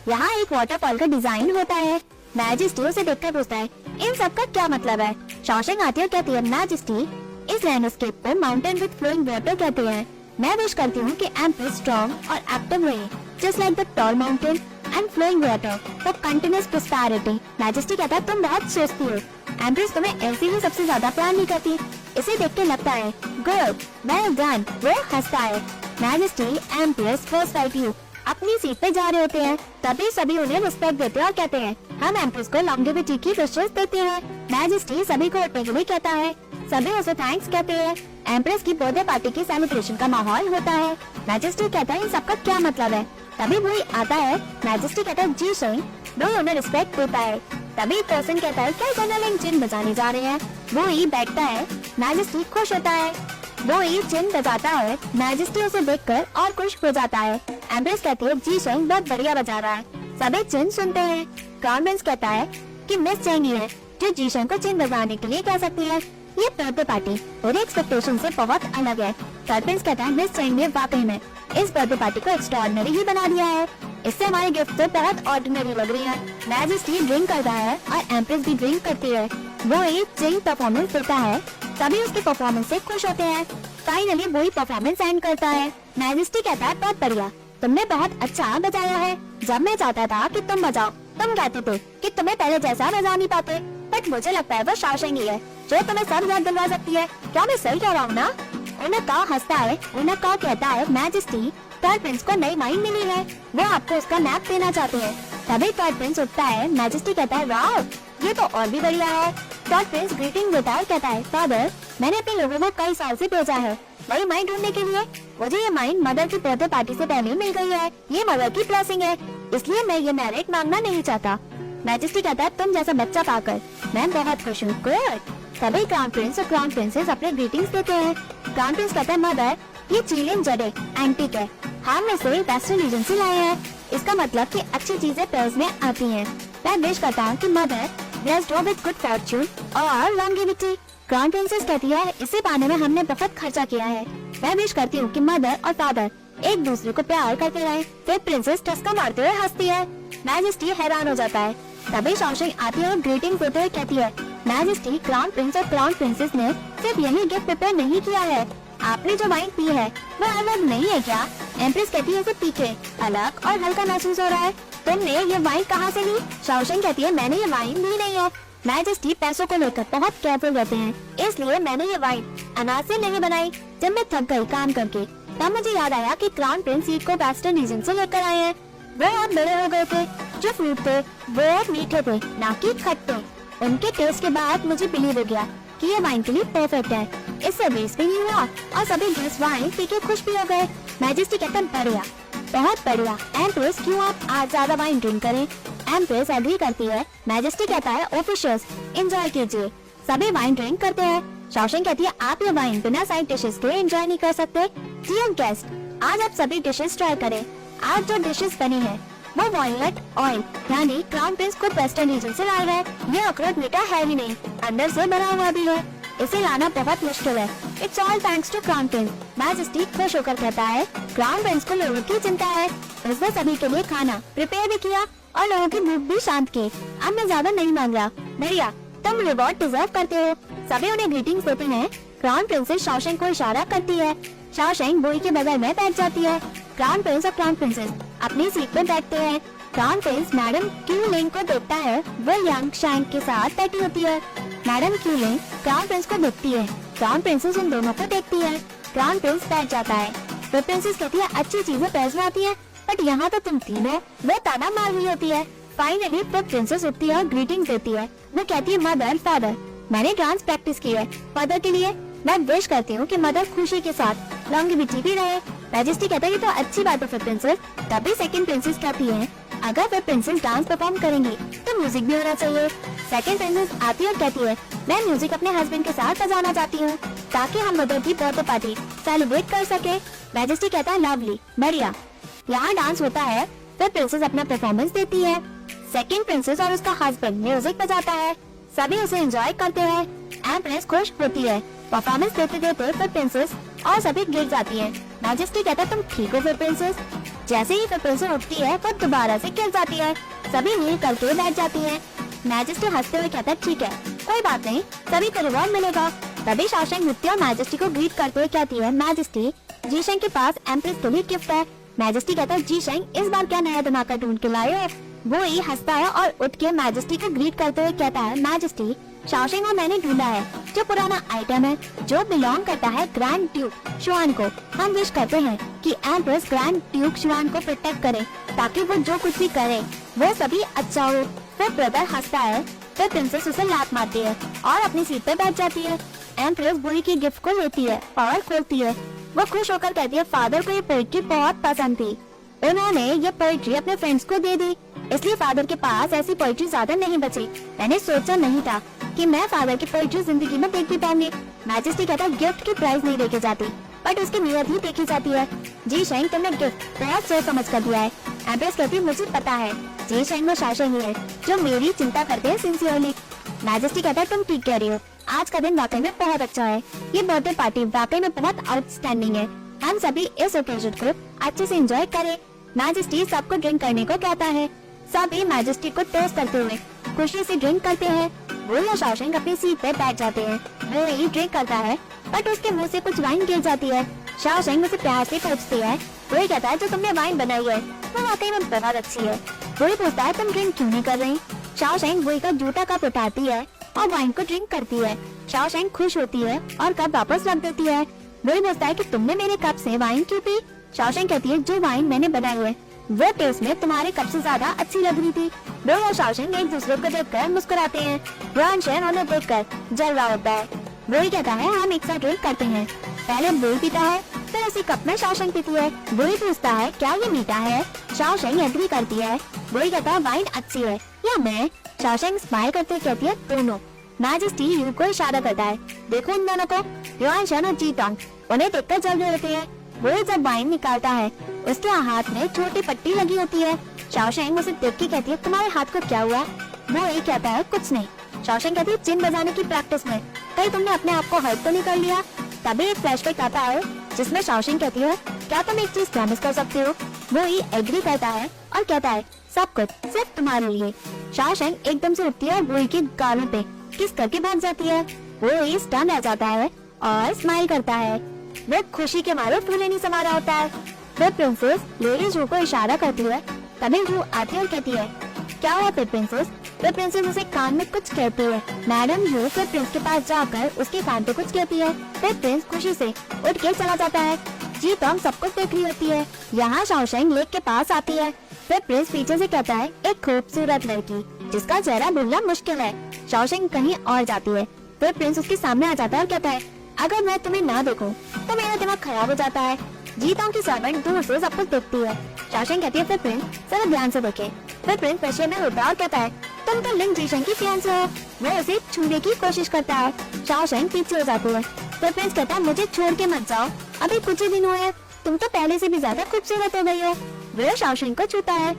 यहाँ एक वाटरफॉल का डिजाइन होता है। मैजेस्टी उसे देखकर पूछता है, इन सब का क्या मतलब है? शॉशैंक आती है और कहती है, मैजेस्टी, इस लैंडस्केप को माउंटेन विद फ्लोइंग वाटर कहते हैं। मैं विश करती हूँ कि एम्प्रेस स्ट्रॉन्ग और एक्टिव रहे, just like the tall mountain and flowing water for continuous prosperity. Majesty कहता है, तुम बहुत सोचती हो, एम्प्रेस तुम्हें ऐसे ही सबसे ज्यादा प्यार नहीं करती। इसे देख के लगता है, गुड, वेल डन। वो हंसता है। Majesty, empress first right you अपनी सीट पे जा रहे होते हैं, तभी सभी उन्हें रिस्पेक्ट देते हैं और कहते हैं, हम एम्प्रेस को लॉन्गेविटी की विशेष देते हैं। मैजेस्टी सभी को उठने के लिए कहता है, सभी उसे थैंक्स कहते हैं। एम्प्रेस की बर्थडे पार्टी की सेलिब्रेशन का माहौल होता है। मैजेस्टी कहता है, इन सबका क्या मतलब है? तभी वही आता है। मैजेस्टी कहता है, जी सही। वही उन्हें रिस्पेक्ट देता है। तभी पर्सन कहता है, क्या जनरल चिन बजाने जा रहे हैं? वो ही बैठता है। मैजेस्टी खुश होता है। वो ही चिन बजाता है। मैजेस्टी उसे देखकर और खुश हो जाता है। एम्प्रेस कहती है, जी सही, बहुत बढ़िया बजा रहा है। सभी चिन सुनते हैं। क्राउन प्रिंस कहता है कि मिस चेंगी है जो जीशन को चिन बजाने के लिए कह सकती है। ये बर्थडे पार्टी मेरे एक्सपेक्टेशन से बहुत अलग है। क्राउन प्रिंस कहता है, मिस चेंग ने वाकई में इस बर्थडे पार्टी को एक्स्ट्राऑर्डिनरी ही बना दिया है। इससे हमारी गिफ्ट तो बहुत ऑर्डिनरी लग रही है। मैजेस्टी ड्रिंक करता है और एम्प्रेस भी ड्रिंक करती है। वो एक चिंग परफॉर्मेंस देता है। सभी उसके परफॉर्मेंस से खुश होते हैं। फाइनली वही परफॉर्मेंस एंड करता है। मैजेस्टी कहता है, बहुत बढ़िया, तुमने बहुत अच्छा बजाया है। जब मैं चाहता था कि तुम बजाओ, तुम कहते थे कि तुम्हें पहले जैसा बजा नहीं पाते, बट मुझे लगता है वो शॉशैंक ही है जो तुम्हें सब याद दिलवा सकती है। क्या मैं सही कह रहा हूँ ना? उनका हंसता है। उनका कहता है, मैजेस्टी, थर्ड प्रिंस को नई माइंड मिली है, वो आपको उसका नैप देना चाहते हैं। तभी थर्ड प्रिंस उठता है। मैजेस्टी कहता है, वाह, ये तो और भी बढ़िया है। थर्ड प्रिंस ग्रीटिंग देता है, कहता है, फादर, मैंने अपने लोगों को कई साल से भेजा है वही माइंड ढूंढने के लिए। मुझे ये माइंड मदर की बर्थडे पार्टी से पहले मिल गई है। ये मदर की ब्लेसिंग है, इसलिए मैं ये मैरिट मांगना नहीं चाहता। मैजेस्टी कहता है, तुम जैसा बच्चा पाकर मैं बहुत खुश हूँ। गुड। तभी क्राउन प्रिंस और क्राउन प्रिंसेस अपने ग्रीटिंग्स देते हैं। क्राउन प्रिंस कहता है, मदर, ये चिलियन जड़े एंटीक है, हम इसे वेस्टर्न रीजन से लाए हैं। इसका मतलब कि अच्छी चीजें पर्स में आती हैं। मैं विश करता हूँ कि मदर ब्लेस्ड हो विद गुड फॉर्च्यून और लॉन्गेविटी। क्राउन प्रिंसेस कहती है, इसे पाने में हमने बहुत खर्चा किया है। मैं विश करती हूँ कि मदर और फादर एक दूसरे को प्यार करते रहे। फिर प्रिंसेस टस्का मारते हुए हंसती है। मैजेस्टी हैरान हो जाता है। तभी शॉशैंक आती है और ग्रीटिंग देते हुए कहती है, मैजेस्टी, क्राउन प्रिंस और क्राउन प्रिंसेस ने सिर्फ यही गिफ्ट प्रिपेयर नहीं किया है, आपने जो वाइन पी है वो अलग नहीं है क्या? एम्प्रेस कहती है, इसे पी के अलग और हल्का महसूस हो रहा है। तुमने ये वाइन कहाँ से ली? शॉशैंक कहती है, मैंने ये वाइन ली नहीं है। मैजेस्टी पैसों को लेकर बहुत केयरफुल रहते हैं, इसलिए मैंने ये वाइन अनाज से नहीं बनाई। जब मैं थक गई काम करके, तब मुझे याद आया कि क्राउन प्रिंस सीड को वेस्टर्न रीजन से लेकर आए हैं। वे अब बड़े हो गए थे। जो फ्रूट थे वो मीठे थे, ना कि खट्टे। उनके टेस्ट के बाद मुझे बिलीव हो गया कि ये वाइन के लिए परफेक्ट है। इससे वेस्ट भी नहीं हुआ और सभी गेस्ट वाइन पी के खुश भी हो गए। मैजेस्टी कहता है, बढ़िया, बहुत बढ़िया। एम्प्रेस, क्यों आप आज ज्यादा वाइन ड्रिंक करें? एम्प्रेस एग्री करती है। मैजेस्टी कहता है, ऑफिशियल्स, एंजॉय कीजिए। सभी वाइन ड्रिंक करते हैं। शॉशैंक कहती है, आप ये वाइन बिना साइड डिशेस के एंजॉय नहीं कर सकते। डियर गेस्ट, आज आप सभी डिशेस ट्राई करें। आज जो डिशेस बनी है वो वॉलनट ऑयल यानी क्राउन प्रिंस को वेस्टर्न रीजन से लाया है। ये अखरोट मीठा है ही नहीं, अंदर से भरा हुआ भी है। इसे लाना बहुत मुश्किल है। It's all thanks to crown prince. Majesty खुश होकर कहता है, क्राउन प्रिंस को लोगों की चिंता है, उसने सभी के लिए खाना प्रिपेयर भी किया और लोगों की भूख भी शांत की। अब मैं ज्यादा नहीं मांग रहा। बढ़िया, तुम रिवॉर्ड डिजर्व करते हो। सभी उन्हें ग्रीटिंग्स देते हैं। क्राउन प्रिंसेस शॉशैंक को इशारा करती है। शॉशैंक बोई के बगल में बैठ जाती है। क्राउन प्रिंस और क्राउन प्रिंसेस अपनी सीट पर बैठते हैं। क्राउन प्रिंस मैडम क्यूलिंग को देखता है, वो यंग शैंक के साथ बैठी होती है। मैडम क्यूलिंग क्राउन प्रिंस को देखती है। क्राउन प्रिंसेस उन दोनों को देखती है। क्राउन प्रिंस बैठ जाता है। फिर प्रिंसेस कहती है, अच्छी चीजें पर्स में आती है, बट यहाँ तो तुम तीन हो। वो ताना मार रही होती है। फाइनली फिर प्रिंसेस उठती है और ग्रीटिंग देती है। वो कहती है, मदर, फादर, मैंने डांस प्रैक्टिस की है फादर के लिए। मैं विश करती हूँ कि मदर खुशी के साथ लॉन्गेविटी भी रहे। मैजेस्टी कहता है, ये तो अच्छी बात है फिर प्रिंसेस। तभी सेकंड प्रिंसेस कहती है, अगर वे प्रिंसेस डांस परफॉर्म करेंगी तो म्यूजिक भी होना चाहिए। सेकंड प्रिंसेस आती है और कहती है, मैं म्यूजिक अपने हस्बैंड के साथ बजाना चाहती हूँ ताकि हम मदर की बर्थडे पार्टी सेलिब्रेट कर सके। मैजेस्टी कहता है, लवली, बढ़िया। यहाँ डांस होता है। फिर प्रिंसेस अपना परफॉर्मेंस देती है। सेकंड प्रिंसेस और उसका हस्बैंड म्यूजिक बजाता है। सभी उसे एंजॉय करते हैं। एम्प्रेस खुश होती है। परफॉर्मेंस देते देते फिर प्रिंसेस और सभी गिर जाती है। मैजेस्टी कहता है, तुम ठीक हो फिर प्रिंसेस? जैसे ही प्रिंसेस उठती है वो दोबारा से गिर जाती है। सभी नील करके बैठ जाती हैं। मैजेस्टी हंसते हुए कहता है ठीक है, कोई बात नहीं, सभी को रिवॉर्ड मिलेगा। तभी शाओशेंग उठती है और मैजेस्टी को ग्रीट करते हुए कहती है, मैजेस्टी, जीशेंग के पास एम्प्रेस के लिए गिफ्ट है। मैजेस्टी कहता है, जीशेंग इस बार क्या नया धमाका ढूंढ के लाए हो? वो ही हंसता है और उठ के मैजेस्टी को ग्रीट करते हुए कहता है, मैजेस्टी, शाओशेंग और मैंने ढूंढा है जो पुराना आइटम है जो बिलोंग करता है ग्रैंड ड्यूक शुआन को। हम विश करते हैं कि एम्प्रेस ग्रैंड ड्यूक शुआन को प्रोटेक्ट करे ताकि वो जो कुछ भी करे वो सभी अच्छा हो। फिर ब्रदर हंसता है। फिर प्रिंसेस उसे लात मारती है और अपनी सीट पे बैठ जाती है। एम्प्रेस बुरी की गिफ्ट को लेती है और खोलती है। वो खुश होकर कहती है, फादर को ये पोएट्री बहुत पसंद थी, उन्होंने ये पोएट्री अपने फ्रेंड्स को दे दी, इसलिए फादर के पास ऐसी पोएट्री ज्यादा नहीं बची। मैंने सोचा नहीं था कि मैं फादर की पोएट्री जिंदगी में देख भी पाऊंगी। मैजेस्टी कहता है, गिफ्ट की प्राइस नहीं लेके जाती बट उसकी नीयत ही देखी जाती है। जीशेंग, तुमने गिफ्ट बहुत सोच समझ कर दिया है। एम्प्रेस कहती है, मुझे पता है जीशेंग वो शाओशेंग ही है जो मेरी चिंता करते हैं सिंसियरली। मैजेस्टी कहता है, तुम ठीक कह रही हो, आज का दिन वाकई में बहुत अच्छा है। ये बर्थडे पार्टी वाकई में बहुत आउटस्टैंडिंग है। हम सभी इस ओकेजन को अच्छे से एंजॉय करें। मैजेस्टी सबको ड्रिंक करने को कहता है। सभी मैजेस्टी को टोस्ट करते हुए खुशी से ड्रिंक करते हैं। वो या शाओशेंग अपनी सीट पे बैठ जाते हैं। वो ही ड्रिंक करता है बट उसके मुंह से कुछ वाइन गिर जाती है। शाओशेंग उसे प्यार से पूछती है। वो कहता है, जो तुमने वाइन बनाई है वो वाकई में बहुत अच्छी है। वो पूछता है, तुम ड्रिंक क्यों नहीं कर रही? शाओशेंग वही का जूता कप उठाती है और वाइन को ड्रिंक करती है। शाओशेंग खुश होती है और कप वापस रख देती है। वो पूछता है कि तुमने मेरे कप से वाइन क्यों पी? शाओशेंग कहती है, जो वाइन मैंने बनाई है वो टेस्ट में तुम्हारे कप से ज्यादा अच्छी लग रही थी। वो और शाओशेंग एक दूसरे को देखकर मुस्कुराते हैं। रोहनशेन उन्हें देखकर जल रहा होता है। वो कहता है, हम एक साथ ड्रिंक करते हैं। पहले वो पीता है फिर उसी कप में शाओशेंग पीती है। वो पूछता है, क्या ये मीठा है? शाओशेंग एग्री करती है। वो कहता है, वाइन अच्छी है या मैं? शाओशेंग स्माइल करते कहती है, दोनों। मैजेस्टी यू को इशारा करता है, देखो उन दोनों को। रोहनशेन और जीतोंग उन्हें देखकर जल रहे होते हैं। वो जब वाइन निकालता है उसके हाथ में छोटी पट्टी लगी होती है। शाओशेंग उसे देख के कहती है, तुम्हारे हाथ को क्या हुआ? वो यही कहता है, कुछ नहीं। शाओशेंग कहती है, चिन बजाने की प्रैक्टिस में कहीं तुमने अपने आप को हर्ट तो नहीं कर लिया? तभी एक फ्लैशबैक आता है जिसमें शाओशेंग कहती है, क्या तुम एक चीज प्रॉमिस कर सकते हो? वो ही एग्री करता है और कहता है, सब कुछ सिर्फ तुम्हारे लिए। शाओशेंग एकदम से उठती है और वोई के गालों पे किस करके भाग जाती है। वो ही स्टन रह जाता है और स्माइल करता है। वो खुशी के मारे फूले नहीं समा रहा होता है। फिर प्रिंसेस लेडी जू को इशारा करती है। तभी जू आती है और कहती है, क्या हुआ फिर प्रिंसेस? फिर प्रिंसेस उसे कान में कुछ कहती है। मैडम जू फिर प्रिंस के पास जाकर उसके कान पे कुछ कहती है। फिर प्रिंस खुशी से उठ के चला जाता है। जीतोंग सब कुछ देख रही होती है। यहाँ शाओशेंग लेक के पास आती है। फिर प्रिंस पीछे से कहता है, एक खूबसूरत लड़की जिसका चेहरा भूलना मुश्किल है। शाओशेंग कहीं और जाती है। फिर प्रिंस उसके सामने आ जाता है और कहता है, अगर मैं तुम्हें ना देखूं तो मेरा दिमाग खराब हो जाता है। जीतोंग की सर्वेंट दूर से सब कुछ देखती है। शाओशेंग कहती है, फिर प्रिंस जरा ध्यान से देखे। फिर प्रिंस नशे में होता है और कहता है, तुम तो लिंग जीशेंग की फियांसे हो। वह उसे छूने की कोशिश करता है। शाओशेंग पीछे हो जाती है। फिर प्रिंस कहता है, मुझे छोड़ के मत जाओ, अभी कुछ ही दिन हुए हैं, तुम तो पहले से भी ज्यादा खूबसूरत हो गई हो। वह शाओशेंग को छूता है।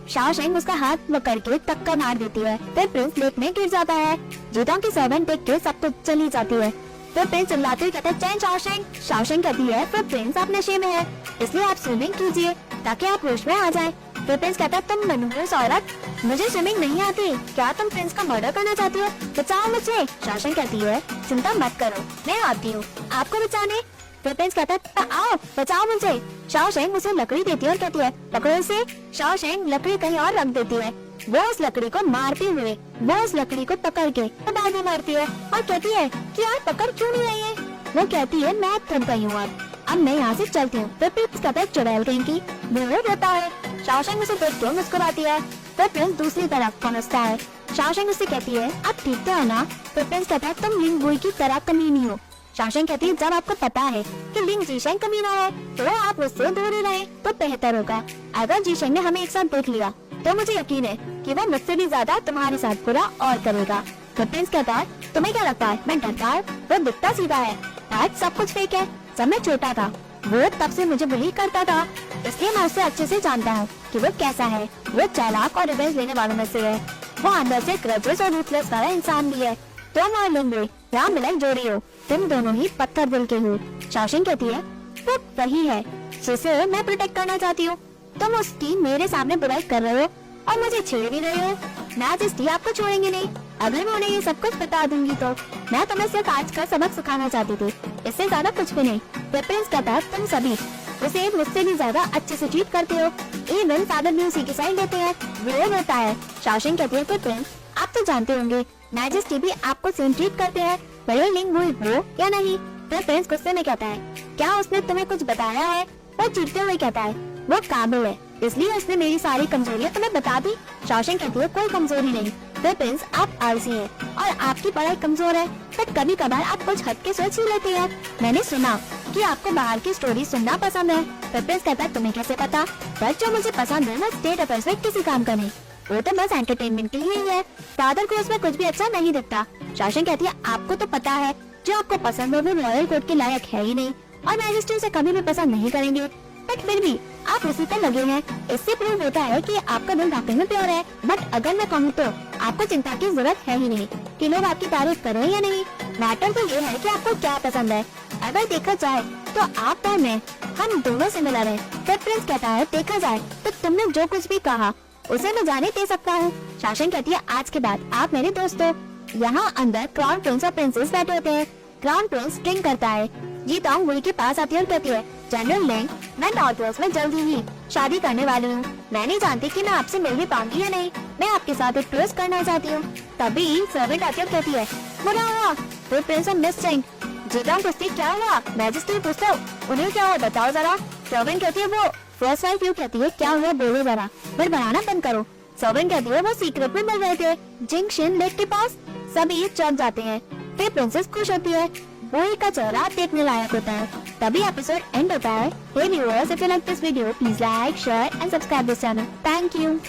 शाओशेंग उसका हाथ पकड़ के टक्कर मार देती है। फिर प्रिंस लेक में गिर जाता है। जीतोंग की सर्वेंट देख के सब कुछ चली जाती है। फिर प्रिंस चिल्लाते हुए कहता है, चैन शाओशेंग। शाओशेंग कहती है, फिर प्रिंस आप नशे में है इसलिए आप स्विमिंग कीजिए ताकि आप होश में आ जाए। फिर प्रिंस कहता है, तुम मनहूस औरत, मुझे स्विमिंग नहीं आती, क्या तुम प्रिंस का मर्डर करना चाहती हो? बचाओ मुझे। शाओशेंग कहती है, चिंता मत करो, मैं आती हूँ आपको बचाने। फिर प्रिंस कहता है, आओ बचाओ मुझे। शाओशेंग उसे लकड़ी देती है और कहती है, पकड़ो इसे। शाओशेंग लकड़ी कहीं और रख देती है। वो उस लकड़ी को मारते हुए वो उस लकड़ी को पकड़ के बाद में मारती है और कहती है कि यार पकड़ क्यों नहीं रही है? वो कहती है, मैं थक गई हूँ, अब मैं यहाँ से चलती हूँ। फिर प्रिंस कहता है, चुड़ैल कहीं की। वो रहता है। शाओशेंग उसे देख के मुस्कुराती है। फिर प्रिंस दूसरी तरफ पहुँचता है। शाओशेंग उससे कहती है, अब ठीक तो है ना? फिर प्रिंस कहता है, तुम लिंग बुई की तरह कमीनी हो। शाओशेंग कहती है, जब आपको पता है कि लिंग जीशेंग कमीना है तो आप उससे दूर ही रहे तो बेहतर होगा। अगर जीशेंग ने हमें एक साथ देख लिया तो मुझे यकीन है कि वो मुझसे भी ज्यादा तुम्हारे साथ बुरा और करेगा। तो प्रिंस कहता है, तुम्हें क्या लगता है मैं डरता है? वो दिखता सीधा है, आज सब कुछ फेक है। जब मैं छोटा था वो तब से मुझे बुली करता था, इसलिए मैं उससे अच्छे से जानता हूँ कि वो कैसा है। वो चालाक और रिवेंज लेने वालों में से है। वो अंदर से ग्रजेस और रूथलेस वाला इंसान भी है। तुम और लिंग यहाँ मिलन जोड़ी हो, तुम दोनों ही पत्थर दिल के हो। शाओशेंग कहती है, वो वही है जिसे मैं प्रोटेक्ट करना चाहती हूँ। तुम उसकी मेरे सामने बुराई कर रहे हो और मुझे छेड़ भी रहे हो। मैजेस्टी आपको छोड़ेंगे नहीं। अगर मैं उन्हें ये सब कुछ बता दूंगी तो मैं तुम्हें सिर्फ आज का सबक सिखाना चाहती थी, इससे ज्यादा कुछ भी नहीं। प्रिंस कहता है तुम सभी उसे मुझसे भी ज्यादा अच्छे से ट्रीट करते हो। इवन फादर भी उसी की साइड लेते हैं। वो होता है शाओशेंग कहती है प्रिंस आप तो जानते होंगे मैजेस्टी भी आपको सेम ट्रीट करते हैं, भले लिंग हुई हो या नहीं। प्रिंस गुस्से में कहता है क्या उसने तुम्हें कुछ बताया है? वो चिढ़ते हुए कहता है वो काबिल है, इसलिए उसने मेरी सारी कमजोरियां तुम्हें बता दी। शाओशेंग कहती है कोई कमजोरी नहीं प्रिंस, आप आलसी हैं और आपकी पढ़ाई कमजोर है, पर कभी कभार आप कुछ हद के सोच ही लेते हैं। मैंने सुना कि आपको बाहर की स्टोरी सुनना पसंद है। प्रिंस कहता है तुम्हें कैसे पता? पर जो मुझे पसंद है ना स्टेट अफेयर्स में किसी काम का नहीं, वो तो बस एंटरटेनमेंट के लिए ही है। फादर को उसमें कुछ भी अच्छा नहीं दिखता। शाओशेंग कहती है आपको तो पता है जो आपको पसंद है वो रॉयल कोर्ट के लायक है ही नहीं और मैजिस्ट्रेट से कभी भी पसंद नहीं करेंगे, बट फिर भी आप उसी पर लगे हैं। इससे प्रूव होता है कि आपका दिल वाकई में प्योर है। बट अगर मैं कहूँ तो आपको चिंता की जरूरत है ही नहीं कि लोग आपकी तारीफ करें या नहीं। मैटर तो ये है कि आपको क्या पसंद है। अगर देखा जाए तो आप और मैं हम दोनों सिमिलर हैं। प्रिंस कहता है देखा जाए तो तुमने जो कुछ भी कहा उसे मैं जाने दे सकता हूँ। शाओशेंग कहती है आज के बाद आप मेरे दोस्त हो। यहाँ अंदर क्राउन प्रिंस और प्रिंसेस बैठे होते हैं। क्राउन प्रिंस ड्रिंक करता है। जी तोंग वुई के पास आती है और कहती है जनरल लिंग मैं नॉर्थ वेस्ट में जल्दी ही शादी करने वाली हूँ। मैं नहीं जानती कि मैं आपसे मिल भी पाऊंगी या नहीं। मैं आपके साथ एक ट्विस्ट करना चाहती हूँ। तभी सर्वेंट आती है और कहती है बुरा हुआ। फिर प्रिंस और मिस सिंह जी तोंग पूछती क्या हुआ? मैजिस्ट्रेट पूछता है उन्हें क्या हुआ बताओ जरा। सर्वेंट कहती है वो फर्स्ट वाइफ यू कहती है क्या हुआ बोलो जरा, फिर बनाना बंद करो। सर्वेंट कहती है वो सीक्रेट में मिल रहे थे जिंगशिन लेक के पास। सभी चढ़ जाते हैं। फिर प्रिंसेस खुश होती है। वही का चेहरा देखने लायक होता है। तभी एपिसोड एंड होता है। Hey viewers, if you like this video, please like, share and subscribe this channel. Thank you.